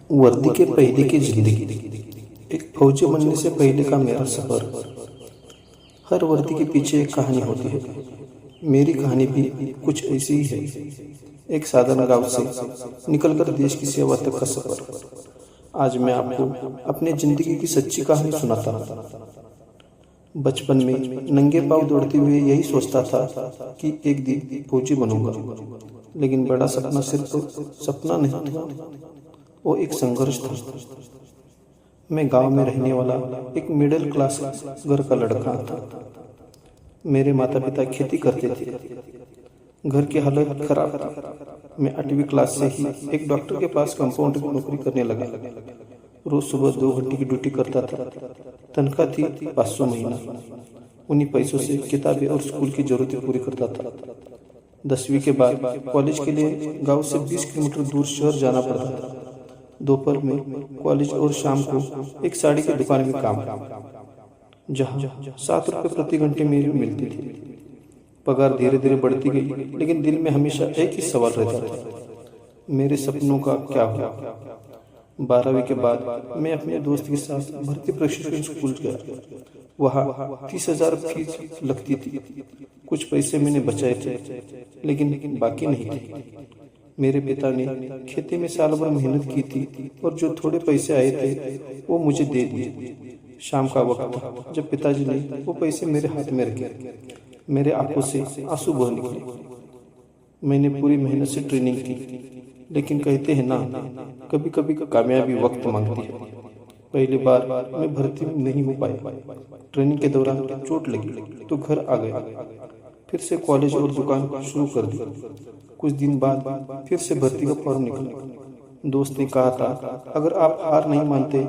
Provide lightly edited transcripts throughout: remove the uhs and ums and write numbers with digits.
वर्दी के पहले की जिंदगी। एक फौजी बनने से पहले का मेरा सफर। हर वर्दी के पीछे एक कहानी होती है। मेरी कहानी भी कुछ ऐसी ही है। एक साधारण गांव से निकलकर देश की सेवा तक का सफर। आज मैं आपको अपनी जिंदगी की सच्ची कहानी सुनाता हूँ। बचपन में नंगे पांव दौड़ते हुए यही सोचता था कि एक दिन फौजी बनूंगा, लेकिन बड़ा सपना सिर्फ सपना नहीं था, वो एक संघर्ष था। मैं गांव में रहने वाला एक मिडिल क्लास घर का लड़का था। मेरे माता पिता खेती करते थे। घर की हालत खराब थी। मैं 8वीं क्लास से ही एक डॉक्टर के पास कंपाउंडर की नौकरी करने लगा। रोज सुबह 2 घंटे की ड्यूटी करता था। तनख्वाह थी 500 महीना। उन्हीं पैसों से किताबें और स्कूल की जरूरतें पूरी करता था। 10वीं के बाद कॉलेज के लिए गांव से 20 किलोमीटर दूर शहर जाना पड़ता था। दोपहर में कॉलेज और शाम को एक साड़ी की दुकान में काम, जहाँ 7 रुपये प्रति घंटे मेरी मिलती थी। पगार धीरे धीरे बढ़ती गई, लेकिन दिल में हमेशा एक ही सवाल रहता था, मेरे सपनों का क्या हुआ। 12वीं के बाद मैं अपने दोस्त के साथ भर्ती प्रशिक्षण स्कूल गया। वहाँ 30,000 फीस लगती थी। कुछ पैसे मैंने बचाए थे, लेकिन बाकी नहीं थे। मेरे पिता ने खेती में साल भर मेहनत की थी और जो थोड़े पैसे आए थे वो मुझे दे दिए। शाम का वक्त था जब पिताजी ने वो पैसे मेरे हाथ में रखे। मेरे आंखों से आंसू बह निकले। मैंने पूरी मेहनत से ट्रेनिंग की, लेकिन कहते हैं ना, कभी कभी कामयाबी वक्त मांगती है। पहली बार मैं भर्ती नहीं हो पाया। ट्रेनिंग के दौरान चोट लगी तो घर आ गया। फिर से कॉलेज और दुकान शुरू कर दी। कुछ दिन बाद फिर से भर्ती का फॉर्म निकला। दोस्त ने कहा था, अगर आप हार नहीं मानते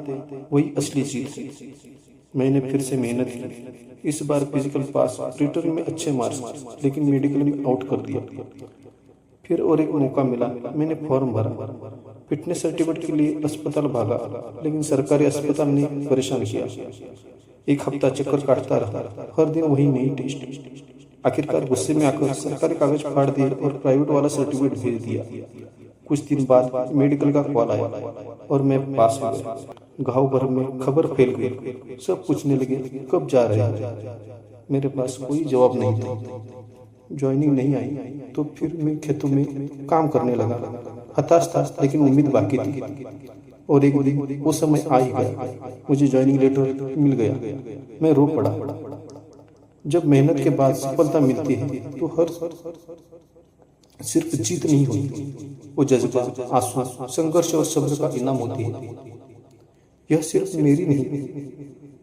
वही असली जीत है। मैंने फिर से मेहनत की। इस बार फिजिकल पास, रिटर्न में अच्छे मार्क्स, लेकिन मेडिकल में आउट कर दिया। फिर और एक मौका मिला। मैंने फॉर्म भरा। फिटनेस सर्टिफिकेट के लिए अस्पताल भागा, लेकिन सरकारी अस्पताल ने परेशान किया। एक हफ्ता चक्कर काटता रहा, हर दिन वही नई टेस्ट। आखिरकार गुस्से में आकर सरकारी कागज फाड़ दिए और प्राइवेट वाला सर्टिफिकेट भेज दिया। कुछ दिन बाद मेडिकल का कॉल आया और मैं पास हो गया। गांव भर में खबर फैल गई। सब पूछने लगे, कब जा रहे हैं। मेरे पास कोई जवाब नहीं था। ज्वाइनिंग नहीं आई तो फिर मैं खेतों में काम करने लगा। हताश था, लेकिन उम्मीद बाकी थी। और एक दिन वो समय आ ही गया। मुझे ज्वाइनिंग लेटर मिल गया। मैं रो पड़ा। जब मेहनत के बाद सफलता मिलती है तो हर सिर्फ जीत नहीं होती, वो जज्बा, आंसू, संघर्ष और सब्र का इनाम होती है। यह सिर्फ मेरी नहीं,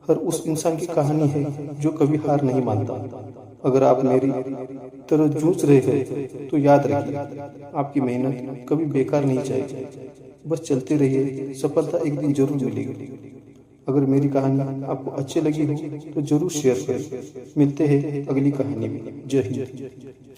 हर उस इंसान की कहानी है जो कभी हार नहीं मानता। अगर आप मेरी तरह जूझ रहे हैं तो याद रखिए, आपकी मेहनत कभी बेकार नहीं जाएगी। बस चलते रहिए, सफलता एक दिन जरूर मिलेगी। अगर मेरी कहानी आपको अच्छी लगी हो तो जरूर शेयर करें। मिलते हैं अगली कहानी में। जय हिंद।